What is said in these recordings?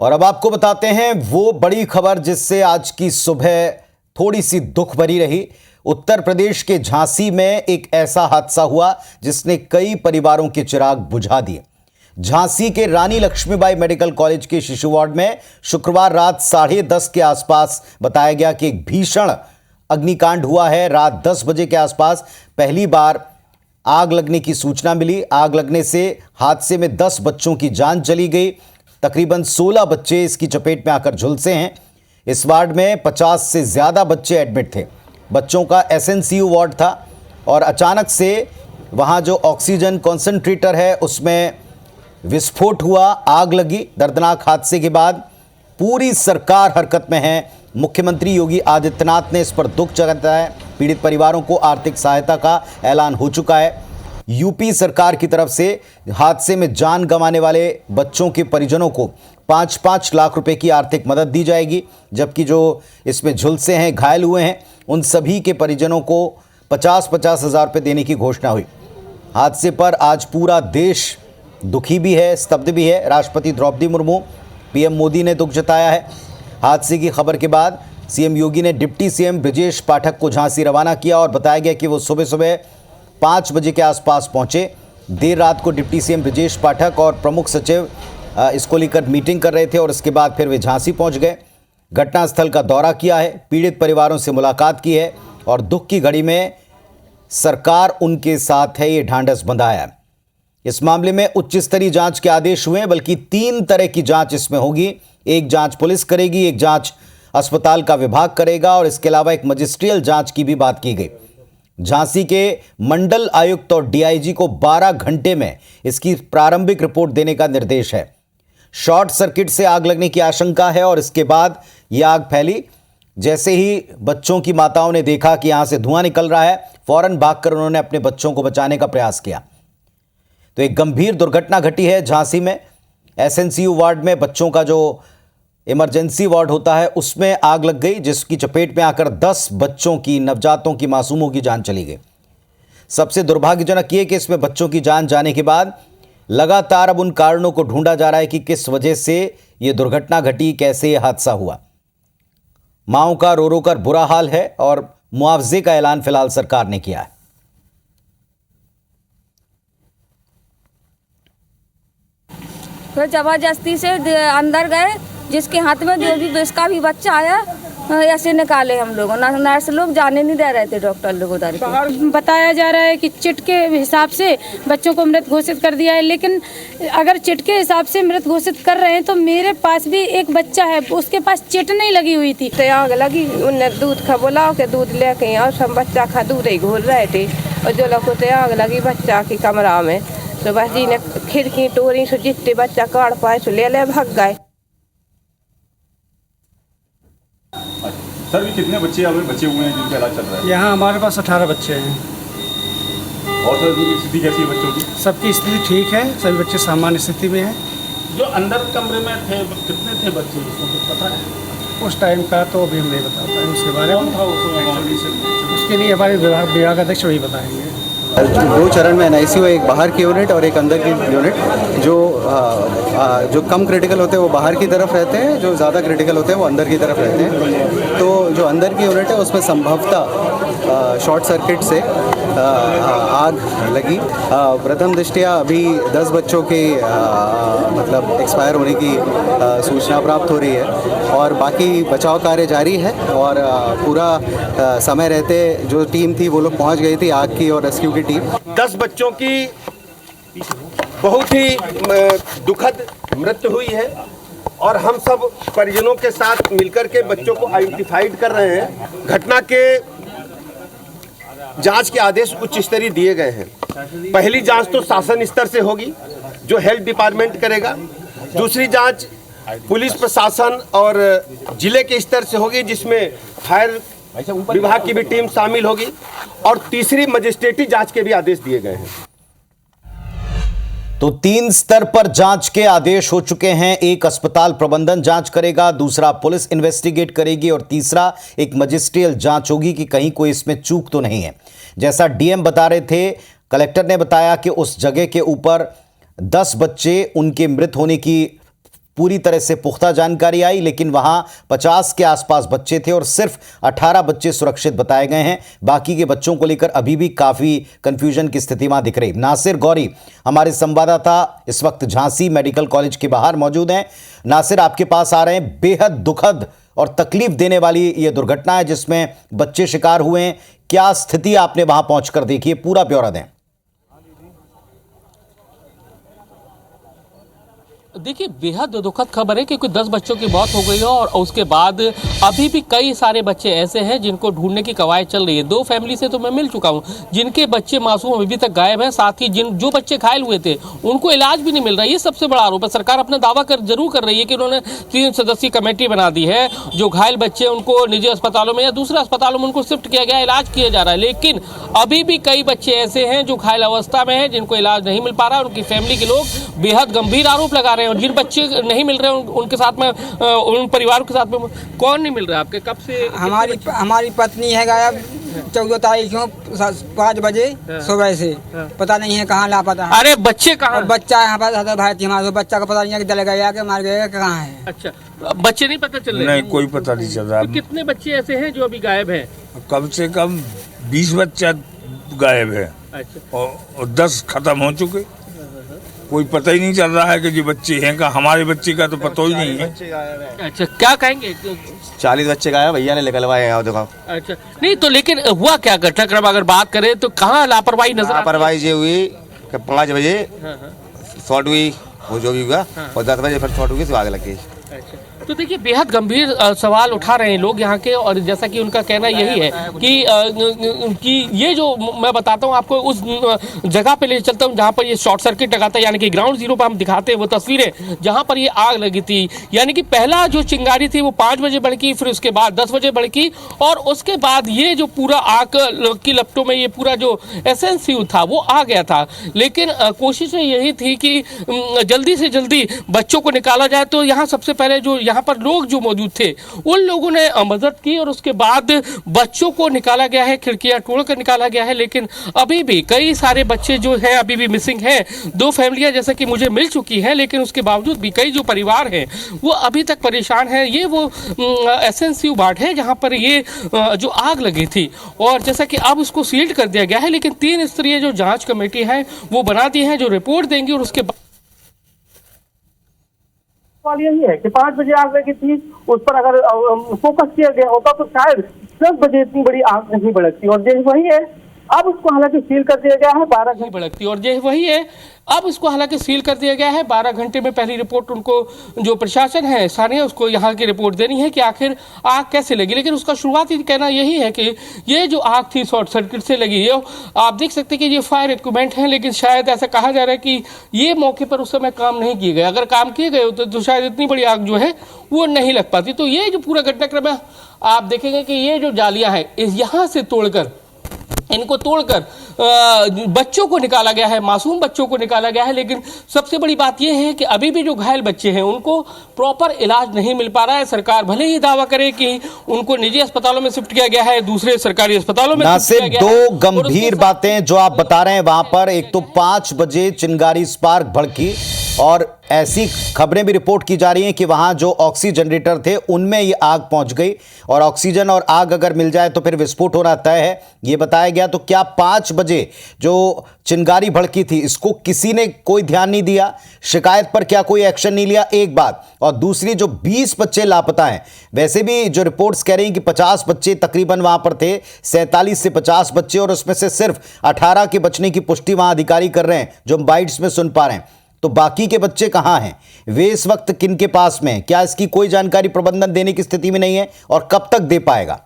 और अब आपको बताते हैं वो बड़ी खबर जिससे आज की सुबह थोड़ी सी दुख भरी रही। उत्तर प्रदेश के झांसी में एक ऐसा हादसा हुआ जिसने कई परिवारों के चिराग बुझा दिए। झांसी के रानी लक्ष्मीबाई मेडिकल कॉलेज के शिशु वार्ड में शुक्रवार रात 10:30 के आसपास बताया गया कि एक भीषण अग्निकांड हुआ है। रात 10 बजे के आसपास पहली बार आग लगने की सूचना मिली। आग लगने से हादसे में 10 बच्चों की जान चली गई। तकरीबन 16 बच्चे इसकी चपेट में आकर झुलसे हैं। इस वार्ड में 50 से ज़्यादा बच्चे एडमिट थे। बच्चों का एसएनसीयू वार्ड था और अचानक से वहां जो ऑक्सीजन कॉन्सेंट्रेटर है उसमें विस्फोट हुआ, आग लगी। दर्दनाक हादसे के बाद पूरी सरकार हरकत में है। मुख्यमंत्री योगी आदित्यनाथ ने इस पर दुख जताया है। पीड़ित परिवारों को आर्थिक सहायता का ऐलान हो चुका है। यूपी सरकार की तरफ से हादसे में जान गंवाने वाले बच्चों के परिजनों को 5-5 लाख रुपए की आर्थिक मदद दी जाएगी, जबकि जो इसमें झुलसे हैं, घायल हुए हैं, उन सभी के परिजनों को 50-50 हज़ार रुपये देने की घोषणा हुई। हादसे पर आज पूरा देश दुखी भी है, स्तब्ध भी है। राष्ट्रपति द्रौपदी मुर्मू, पीएम मोदी ने दुख जताया है। हादसे की खबर के बाद सीएम योगी ने डिप्टी सीएम ब्रजेश पाठक को झांसी रवाना किया और बताया गया कि वो सुबह सुबह 5 बजे के आसपास पहुंचे। देर रात को डिप्टी सीएम ब्रजेश पाठक और प्रमुख सचिव इसको लेकर मीटिंग कर रहे थे और उसके बाद फिर वे झांसी पहुंच गए। घटनास्थल का दौरा किया है, पीड़ित परिवारों से मुलाकात की है और दुख की घड़ी में सरकार उनके साथ है, ये ढांढस बंधाया है। इस मामले में उच्च स्तरीय जांच के आदेश हुए, बल्कि 3 तरह की जांच इसमें होगी। एक जांच पुलिस करेगी, एक जांच अस्पताल का विभाग करेगा और इसके अलावा एक मजिस्ट्रियल जांच की भी बात की गई। झांसी के मंडल आयुक्त और डीआईजी को 12 घंटे में इसकी प्रारंभिक रिपोर्ट देने का निर्देश है। शॉर्ट सर्किट से आग लगने की आशंका है और इसके बाद यह आग फैली। जैसे ही बच्चों की माताओं ने देखा कि यहां से धुआं निकल रहा है, फौरन भागकर उन्होंने अपने बच्चों को बचाने का प्रयास किया। तो एक गंभीर दुर्घटना घटी है झांसी में। एसएनसीयू वार्ड में बच्चों का जो इमरजेंसी वार्ड होता है उसमें आग लग गई, जिसकी चपेट में आकर 10 बच्चों की, नवजातों की, मासूमों की जान चली गई। सबसे दुर्भाग्यजनक ये कि इसमें बच्चों की जान जाने के बाद लगातार अब उन कारणों को ढूंढा जा रहा है कि किस वजह से ये दुर्घटना घटी, कैसे ये हादसा हुआ। माओं का रो रो कर बुरा हाल है और मुआवजे का ऐलान फिलहाल सरकार ने किया है। फिर जबरदस्ती से अंदर गए, जिसके हाथ में जो भी जिसका भी बच्चा आया ऐसे निकाले। हम लोगों नर्स लोग जाने नहीं दे रहे थे, डॉक्टर लोग उधर के। बताया जा रहा है कि चिट के हिसाब से बच्चों को मृत घोषित कर दिया है, लेकिन अगर चिट के हिसाब से मृत घोषित कर रहे हैं तो मेरे पास भी एक बच्चा है, उसके पास चिट नहीं लगी हुई थी। तो आग लगी, उनने दूध खा बोला के दूध लेके और सब बच्चा खा दूध ही घोल रहे थे और जो लोग को आग लगी बच्चा की कमरा में, तो बस जी ने खिड़की तोड़ी, सो जितने बच्चा काट पाए सो ले भाग गए। सर, कितने बच्चे अभी बचे हुए हैं जिनका इलाज चल रहा है? यहाँ हमारे पास 18 बच्चे हैं। और सर उनकी स्थिति कैसी है बच्चों की? सबकी स्थिति ठीक है, सभी बच्चे सामान्य स्थिति में हैं। जो अंदर कमरे में थे कितने थे बच्चे, इसको कुछ पता है? उस टाइम का तो अभी हम नहीं बता पाए उसके बारे में। कौन था उसके लिए हमारे विभाग अध्यक्ष वही बताएंगे। 2 चरण में एनआईसीयू, एक बाहर की यूनिट और एक अंदर की यूनिट। जो कम क्रिटिकल होते हैं वो बाहर की तरफ रहते हैं, जो ज़्यादा क्रिटिकल होते हैं वो अंदर की तरफ रहते हैं। तो जो अंदर की यूनिट है उसमें संभवतः शॉर्ट सर्किट से आग लगी। प्रथम दृष्टया अभी 10 बच्चों के मतलब एक्सपायर होने की सूचना प्राप्त हो रही है और बाकी बचाव कार्य जारी है और पूरा समय रहते जो टीम थी वो लोग पहुंच गई थी, आग की और रेस्क्यू की टीम। 10 बच्चों की बहुत ही दुखद मृत्यु हुई है और हम सब परिजनों के साथ मिलकर के बच्चों को आइडेंटिफाइड कर रहे हैं। घटना के जांच के आदेश उच्च स्तरीय दिए गए हैं। पहली जांच तो शासन स्तर से होगी जो हेल्थ डिपार्टमेंट करेगा। दूसरी जांच पुलिस प्रशासन और जिले के स्तर से होगी जिसमें फायर विभाग की भी टीम शामिल होगी और तीसरी मजिस्ट्रेटी जांच के भी आदेश दिए गए हैं। तो 3 स्तर पर जांच के आदेश हो चुके हैं। एक अस्पताल प्रबंधन जांच करेगा, दूसरा पुलिस इन्वेस्टिगेट करेगी और तीसरा एक मजिस्ट्रियल जांच होगी कि कहीं कोई इसमें चूक तो नहीं है। जैसा डीएम बता रहे थे, कलेक्टर ने बताया कि उस जगह के ऊपर 10 बच्चे उनके मृत होने की पूरी तरह से पुख्ता जानकारी आई, लेकिन वहां 50 के आसपास बच्चे थे और सिर्फ 18 बच्चे सुरक्षित बताए गए हैं। बाकी के बच्चों को लेकर अभी भी काफ़ी कंफ्यूजन की स्थिति वहां दिख रही। नासिर गौरी हमारे संवाददाता इस वक्त झांसी मेडिकल कॉलेज के बाहर मौजूद हैं। नासिर, आपके पास आ रहे हैं। बेहद दुखद और तकलीफ देने वाली ये दुर्घटना है जिसमें बच्चे शिकार हुए हैं। क्या स्थिति आपने वहां पहुंचकर देखी है, पूरा ब्यौरा दें। देखिए, बेहद दुखद खबर है क्योंकि 10 बच्चों की मौत हो गई है और उसके बाद अभी भी कई सारे बच्चे ऐसे हैं जिनको ढूंढने की कवायद चल रही है। 2 फैमिली से तो मैं मिल चुका हूं जिनके बच्चे मासूम अभी तक गायब हैं। साथ ही जो बच्चे घायल हुए थे उनको इलाज भी नहीं मिल रहा है। ये सबसे बड़ा आरोप है। सरकार अपना दावा जरूर कर रही है कि उन्होंने 3 सदस्यीय कमेटी बना दी है। जो घायल बच्चे उनको निजी अस्पतालों में या दूसरे अस्पतालों में उनको शिफ्ट किया गया, इलाज किया जा रहा है, लेकिन अभी भी कई बच्चे ऐसे हैं जो घायल अवस्था में हैं जिनको इलाज नहीं मिल पा रहा है। उनकी फैमिली के लोग बेहद गंभीर आरोप लगा रहे हैं और जिन बच्चे नहीं मिल रहे उनके साथ में, उन परिवारों के साथ में कौन नहीं मिल रहा आपके? कब से? हमारी पत्नी है गायब 14 तारीख को 5 बजे सुबह से, पता नहीं है कहाँ लापता है। अरे बच्चे कहाँ? बच्चा यहाँ पर भाई थी हमारे, बच्चा का पता नहीं है कि जल गया कि मार गया कि कहाँ है। अच्छा, बच्चे नहीं पता चल रहे? नहीं, कोई पता नहीं चल रहा। तो कितने बच्चे ऐसे हैं जो अभी गायब हैं? कम से कम 20 बच्चा गायब है। अच्छा। और 10 खत्म हो चुके। कोई पता ही नहीं चल रहा है कि जो बच्चे हैं का, हमारे बच्चे का तो पता ही नहीं है। अच्छा, क्या कहेंगे? 40 बच्चे गायब, भैया ने निकलवाए हैं। देखो। अच्छा, नहीं तो लेकिन हुआ क्या घटनाक्रम अगर बात करें तो कहाँ लापरवाही नजर? लापरवाही ये हुई कि 5 बजे शॉर्ट हुई, वो जो भी हुआ, और 10 बजे फिर शॉर्ट हुई तो आग लग गई। अच्छा, तो देखिए बेहद गंभीर सवाल उठा रहे हैं लोग यहाँ के, और जैसा कि उनका कहना यही है कि ये जो मैं बताता हूँ आपको, उस जगह पे ले चलता हूँ जहाँ पर ये शॉर्ट सर्किट लगाता है, यानी कि ग्राउंड जीरो पर हम दिखाते हैं वो तस्वीरें जहाँ पर ये आग लगी थी। यानी कि पहला जो चिंगारी थी वो 5 बजे भड़की, फिर उसके बाद 10 बजे भड़की, और उसके बाद ये जो पूरा आग की लपटों में ये पूरा जो एसेंस फ्यूल था वो आ गया था। लेकिन कोशिश यही थी कि जल्दी से जल्दी बच्चों को निकाला जाए। तो यहाँ सबसे पहले जो यहाँ पर लोग जो मौजूद थे उन लोगों ने मदद की और उसके बाद बच्चों को निकाला गया है, खिड़कियां तोड़कर निकाला गया है। लेकिन अभी भी कई सारे बच्चे जो हैं अभी भी मिसिंग हैं। 2 फैमिलियां जैसा कि मुझे मिल चुकी हैं, लेकिन उसके बावजूद भी कई जो परिवार हैं वो अभी तक परेशान हैं। ये वो एसएनसीयू बाट है जहां पर ये जो आग लगी थी, और जैसा कि अब उसको सील्ड कर दिया गया है, लेकिन 3 स्तरीय जो जाँच कमेटी है वो बना दी है जो रिपोर्ट देंगी। और उसके बाद सवाल यही है कि 5 बजे आग लगी थी, उस पर अगर फोकस किया गया होता तो शायद 10 बजे इतनी बड़ी आग नहीं भड़कती। और ये वही है, अब उसको हालांकि सील कर दिया गया है 12 घंटे भड़कती। और ये वही है, अब इसको हालांकि सील कर दिया गया है। 12 घंटे में पहली रिपोर्ट उनको जो प्रशासन है स्थानीय उसको यहाँ की रिपोर्ट देनी है कि आखिर आग कैसे लगी। लेकिन उसका शुरुआती कहना यही है कि ये जो आग थी शॉर्ट सर्किट से लगी है। आप देख सकते हैं कि ये फायर इक्विपमेंट है, लेकिन शायद ऐसा कहा जा रहा है कि ये मौके पर उस समय काम नहीं किए गए। अगर काम किए गए होते तो शायद इतनी बड़ी आग जो है वो नहीं लग पाती। तो ये जो पूरा घटनाक्रम है आप देखेंगे कि ये जो जालियाँ हैं यहाँ से तोड़कर, इनको तोड़कर बच्चों को निकाला गया है, मासूम बच्चों को निकाला गया है। लेकिन सबसे बड़ी बात यह है कि अभी भी जो घायल बच्चे हैं उनको प्रॉपर इलाज नहीं मिल पा रहा है। सरकार भले ही दावा करे कि उनको निजी अस्पतालों में शिफ्ट किया गया है, दूसरे सरकारी अस्पतालों में शिफ्ट किया गया है। 2 गंभीर बातें जो आप बता रहे हैं वहां पर, एक तो 5 बजे चिंगारी स्पार्क भड़की, और ऐसी खबरें भी रिपोर्ट की जा रही हैं कि वहां जो ऑक्सीजन जनरेटर थे उनमें ये आग पहुंच गई, और ऑक्सीजन और आग अगर मिल जाए तो फिर विस्फोट होना तय है, ये बताया गया। तो क्या 5 बजे जो चिंगारी भड़की थी इसको किसी ने कोई ध्यान नहीं दिया? शिकायत पर क्या कोई एक्शन नहीं लिया? एक बात। और दूसरी, जो 20 बच्चे लापता हैं, वैसे भी जो रिपोर्ट्स कह रही हैं कि 50 बच्चे तकरीबन वहां पर थे, 47 से 50 बच्चे, और उसमें से सिर्फ 18 के बचने की पुष्टि वहां अधिकारी कर रहे हैं जो हम बाइट्स में सुन पा रहे हैं। तो बाकी के बच्चे कहां हैं? वे इस वक्त किन के पास में? क्या इसकी कोई जानकारी प्रबंधन देने की स्थिति में नहीं है, और कब तक दे पाएगा?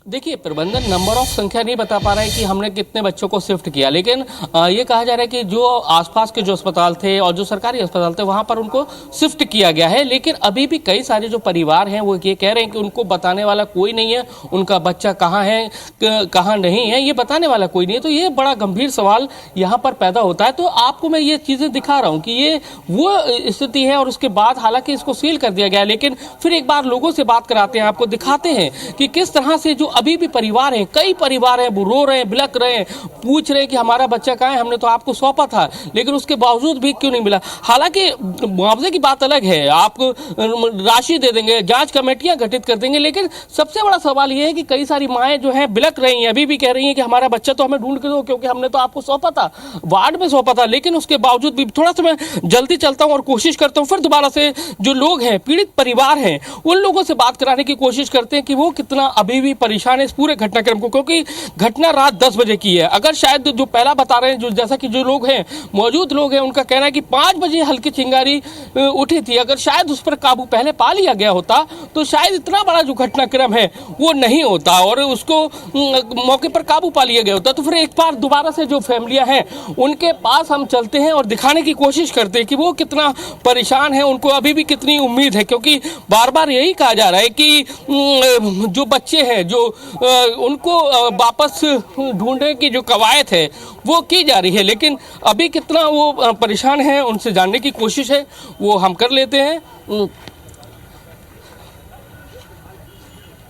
देखिए, प्रबंधन नंबर ऑफ संख्या नहीं बता पा रहा है कि हमने कितने बच्चों को शिफ्ट किया, लेकिन ये कहा जा रहा है कि जो आसपास के जो अस्पताल थे और जो सरकारी अस्पताल थे वहां पर उनको शिफ्ट किया गया है। लेकिन अभी भी कई सारे जो परिवार हैं वो ये कह रहे हैं कि उनको बताने वाला कोई नहीं है, उनका बच्चा कहाँ है कहाँ नहीं है ये बताने वाला कोई नहीं है। तो ये बड़ा गंभीर सवाल यहाँ पर पैदा होता है। तो आपको मैं ये चीज़ें दिखा रहा हूँ कि ये वो स्थिति है, और उसके बाद हालांकि इसको सील कर दिया गया है। लेकिन फिर एक बार लोगों से बात कराते हैं, आपको दिखाते हैं कि किस तरह से जो अभी भी परिवार हैं, कई परिवार हैं, वो रो रहे हैं, बिलक रहे हैं, पूछ रहे हैं कि हमारा बच्चा कहाँ है, हमने तो आपको सौंपा था, लेकिन उसके बावजूद भी क्यों नहीं मिला। हालांकि मुआवजे की बात अलग है, आपको राशि दे देंगे, जांच कमेटियां गठित कर देंगे, लेकिन सबसे बड़ा सवाल ये है कि कई सारी माएँ जो हैं बिलक रही हैं, अभी भी कह रही हैं कि हमारा बच्चा तो हमें ढूंढ के दो, क्योंकि हमने तो आपको सौंपा था, वार्ड में सौंपा था, लेकिन उसके बावजूद भी। थोड़ा सा मैं जल्दी चलता हूं और कोशिश करता हूं फिर दोबारा से जो लोग हैं, पीड़ित परिवार हैं, उन लोगों से बात कराने की कोशिश करते हैं कि वो कितना अभी भी परेशान है इस पूरे घटनाक्रम को, क्योंकि घटना रात 10 बजे की है। अगर शायद जो पहला बता रहे हैं, जो जैसा कि जो लोग हैं, मौजूद लोग हैं, उनका कहना है कि 5 बजे हल्की चिंगारी उठी थी, अगर शायद उस पर काबू पहले पा लिया गया होता तो शायद इतना बड़ा जो घटनाक्रम है वो नहीं होता और उसको मौके पर काबू पा लिया गया होता। तो फिर एक बार दोबारा से जो फैमिलियां हैं उनके पास हम चलते हैं और दिखाने की कोशिश करते हैं कि वो कितना परेशान है, उनको अभी भी कितनी उम्मीद है, क्योंकि बार बार यही कहा जा रहा है कि जो बच्चे हैं जो उनको वापस ढूंढने की जो कवायद है वो की जा रही है, लेकिन अभी कितना वो परेशान है उनसे जानने की कोशिश है वो हम कर लेते हैं।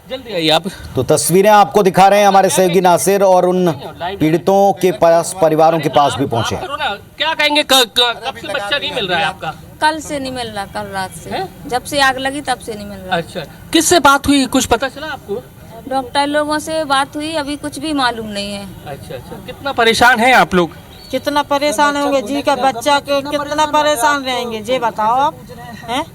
जल्दी आइए आप। तो तस्वीरें आपको दिखा रहे हैं हमारे सहयोगी नासिर और उन पीड़ितों के पास, परिवारों के पास भी पहुंचे। क्या कहेंगे, कब से बच्चा नहीं मिल रहा है आपका? कल से नहीं मिल रहा, कल रात से जब से आग लगी तब से नहीं मिल रहा। अच्छा, किससे बात हुई, कुछ पता चला आपको? डॉक्टर लोगों से बात हुई, अभी कुछ भी मालूम नहीं है। अच्छा, कितना परेशान है आप लोग? कितना परेशान होंगे जी का बच्चा के, कितना परेशान रहेंगे ये बताओ आप हैं?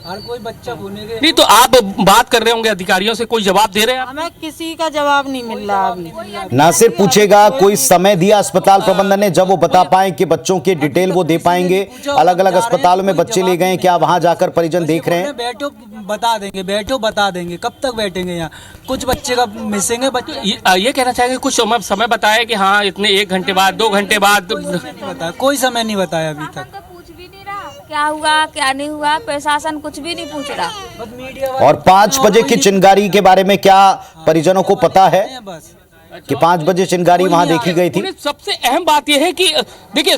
हर कोई बच्चा होने के नहीं तो आप बात कर रहे होंगे अधिकारियों से, कोई जवाब दे रहे हैं? हमें किसी का जवाब नहीं मिल रहा अभी। नासिर पूछेगा, कोई समय दिया अस्पताल प्रबंधन ने जब वो बता पाए कि बच्चों की डिटेल वो दे पाएंगे? अलग अलग अस्पतालों में बच्चे ले गए, क्या वहां जाकर परिजन देख रहे हैं? बैठो बता देंगे, बैठो बता देंगे, कब तक बैठेंगे यहाँ? कुछ बच्चे का मिसिंग है बच्चे। ये कहना चाहेंगे कुछ समय बताया कि हाँ इतने 1 घंटे बाद 2 घंटे बाद? कोई समय नहीं बताया अभी तक। क्या हुआ क्या नहीं हुआ, प्रशासन कुछ भी नहीं पूछ रहा। और 5 बजे की चिंगारी के बारे में क्या परिजनों को पता है कि 5 बजे चिंगारी वहां देखी गई थी? सबसे अहम बात यह है कि देखिए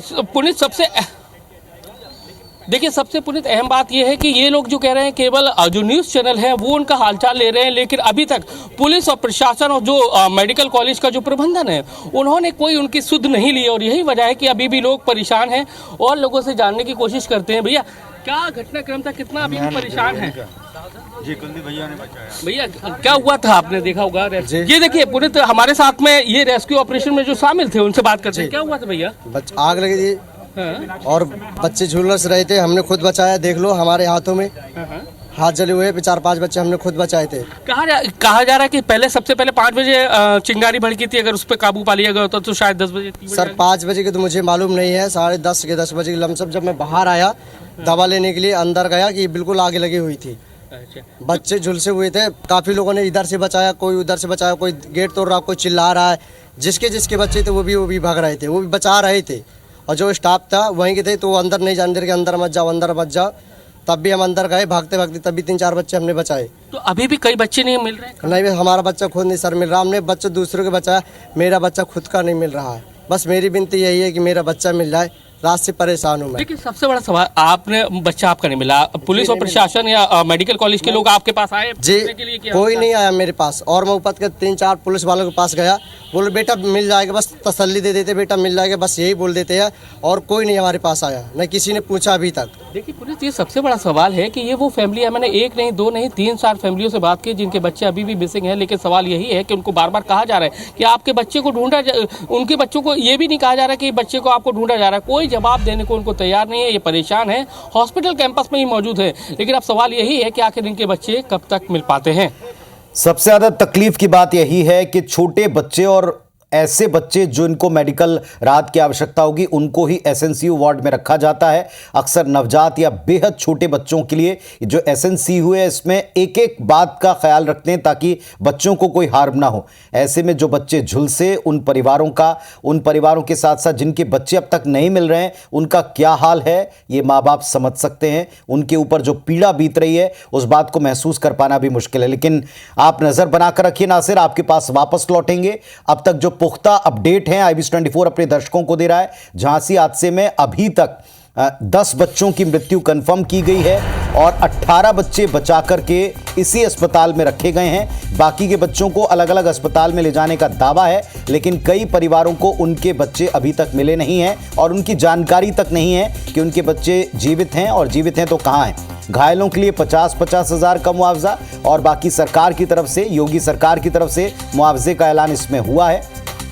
सबसे पुनित अहम बात यह है कि ये लोग जो कह रहे हैं केवल जो न्यूज़ चैनल है वो उनका हालचाल ले रहे हैं, लेकिन अभी तक पुलिस और प्रशासन और जो मेडिकल कॉलेज का जो प्रबंधन है उन्होंने कोई उनकी सुध नहीं ली और यही वजह है कि अभी भी लोग परेशान हैं और लोगों से जानने की कोशिश करते हैं। भैया क्या घटनाक्रम था, कितना अभी भी परेशान है? जी कुलदीप भैया ने बताया। भैया क्या हुआ था, आपने देखा होगा? ये देखिए पुनित हमारे साथ में ये रेस्क्यू ऑपरेशन में जो शामिल थे उनसे बात करते हैं। क्या हुआ था भैया? आग लगी थी और बच्चे झुलस रहे थे, हमने खुद बचाया, देख लो हमारे हाथों में हाथ जले हुए 4-5 बच्चे हमने खुद बचाए थे। कहा जा रहा है कि सबसे पहले 5 बजे चिंगारी भड़की थी, अगर उस पर काबू पा लिया गया होता तो शायद 10 बजे। सर 5 बजे के तो मुझे मालूम नहीं है, 10:30 के 10 बजे की लमसम जब मैं बाहर आया दवा लेने के लिए, अंदर गया कि बिल्कुल आगे लगी हुई थी। बच्चे झुलसे हुए थे, काफी लोगों ने इधर से बचाया, कोई उधर से बचाया, कोई गेट तोड़ रहा, कोई चिल्ला रहा है। जिसके बच्चे थे वो भी भाग रहे थे, वो भी बचा रहे थे और जो स्टाफ था वहीं के थे तो वो अंदर नहीं जाने के, अंदर मत जाओ। तब भी हम अंदर गए भागते तब भी 3-4 बच्चे हमने बचाए। तो अभी भी कई बच्चे नहीं मिल रहे? नहीं, हमारा बच्चा खुद नहीं सर मिल रहा, हमने बच्चे दूसरों के बचाया, मेरा बच्चा खुद का नहीं मिल रहा है। बस मेरी विनती यही है कि मेरा बच्चा मिल जाए, रात से परेशान हूँ मैं। लेकिन सबसे बड़ा सवाल, आपने बच्चा आपका नहीं मिला, पुलिस और प्रशासन या मेडिकल कॉलेज के लोग आपके पास आए जी? कोई नहीं आया मेरे पास और मैं ऊपर के 3-4 पुलिस वालों के पास गया, बोले बेटा मिल जाएगा, बस तसल्ली दे देते बेटा मिल जाएगा, बस यही बोल देते हैं और कोई नहीं हमारे पास आया, न किसी ने पूछा अभी तक। देखिए पुलिस, ये सबसे बड़ा सवाल है कि ये वो फैमिली है, मैंने 1 नहीं 2 नहीं 3-4 फैमिलियों से बात की जिनके बच्चे अभी भी मिसिंग हैं, लेकिन सवाल यही है कि उनको बार बार कहा जा रहा है कि आपके बच्चे को ढूंढा, उनके बच्चों को ये भी नहीं कहा जा रहा कि बच्चे को आपको ढूंढा जा रहा है, कोई जवाब देने को उनको तैयार नहीं है। ये परेशान है, हॉस्पिटल कैंपस में ही मौजूद है, लेकिन अब सवाल यही है कि आखिर इनके बच्चे कब तक मिल पाते हैं। सबसे ज्यादा तकलीफ की बात यही है कि छोटे बच्चे और ऐसे बच्चे जो इनको मेडिकल राहत की आवश्यकता होगी उनको ही एसएनसीयू वार्ड में रखा जाता है। अक्सर नवजात या बेहद छोटे बच्चों के लिए जो एसएनसीयू है इसमें एक एक बात का ख्याल रखते हैं ताकि बच्चों को कोई हार्म ना हो। ऐसे में जो बच्चे झुलसे उन परिवारों के साथ साथ जिनके बच्चे अब तक नहीं मिल रहे हैं उनका क्या हाल है ये माँ बाप समझ सकते हैं। उनके ऊपर जो पीड़ा बीत रही है उस बात को महसूस कर पाना भी मुश्किल है। लेकिन आप नज़र बनाकर रखिए, नासिर आपके पास वापस लौटेंगे। अब तक जो पुख्ता अपडेट हैं IBC 24 अपने दर्शकों को दे रहा है। झांसी हादसे में अभी तक 10 बच्चों की मृत्यु कंफर्म की गई है और 18 बच्चे बचा करके इसी अस्पताल में रखे गए हैं। बाकी के बच्चों को अलग अलग अस्पताल में ले जाने का दावा है, लेकिन कई परिवारों को उनके बच्चे अभी तक मिले नहीं हैं और उनकी जानकारी तक नहीं है कि उनके बच्चे जीवित हैं, और जीवित हैं तो कहाँ हैं। घायलों के लिए 50-50 हज़ार का मुआवजा और बाकी सरकार की तरफ से, योगी सरकार की तरफ से मुआवजे का ऐलान इसमें हुआ है।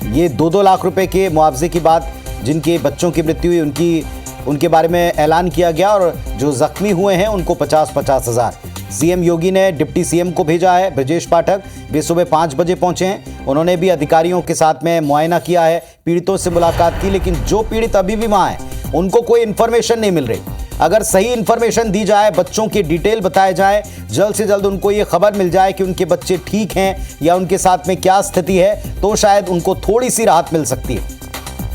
ये 2-2 लाख रुपए के मुआवजे की बात, जिनके बच्चों की मृत्यु हुई उनके बारे में ऐलान किया गया, और जो जख्मी हुए हैं उनको 50-50 हज़ार। सीएम योगी ने डिप्टी सीएम को भेजा है। ब्रजेश पाठक वे सुबह 5 बजे पहुंचे हैं। उन्होंने भी अधिकारियों के साथ में मुआयना किया है, पीड़ितों से मुलाकात की, लेकिन जो पीड़ित अभी भी वहाँ हैं उनको कोई इन्फॉर्मेशन नहीं मिल रही। अगर सही इन्फॉर्मेशन दी जाए, बच्चों की डिटेल बताए जाए, जल्द से जल्द उनको ये खबर मिल जाए कि उनके बच्चे ठीक हैं या उनके साथ में क्या स्थिति है, तो शायद उनको थोड़ी सी राहत मिल सकती है।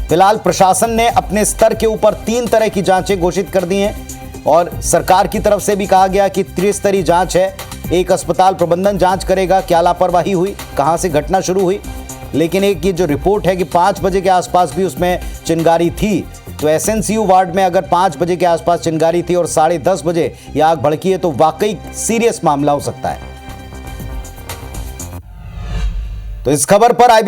फिलहाल प्रशासन ने अपने स्तर के ऊपर 3 तरह की जांचें घोषित कर दी हैं और सरकार की तरफ से भी कहा गया कि त्रिस्तरीय जांच है। एक अस्पताल प्रबंधन जांच करेगा क्या लापरवाही हुई, कहां से घटना शुरू हुई, लेकिन एक ये जो रिपोर्ट है कि 5 बजे के आसपास भी उसमें चिंगारी थी, तो एसएनसीयू वार्ड में अगर 5 बजे के आसपास चिंगारी थी और 10:30 बजे यह आग भड़की है तो वाकई सीरियस मामला हो सकता है। तो इस खबर पर IB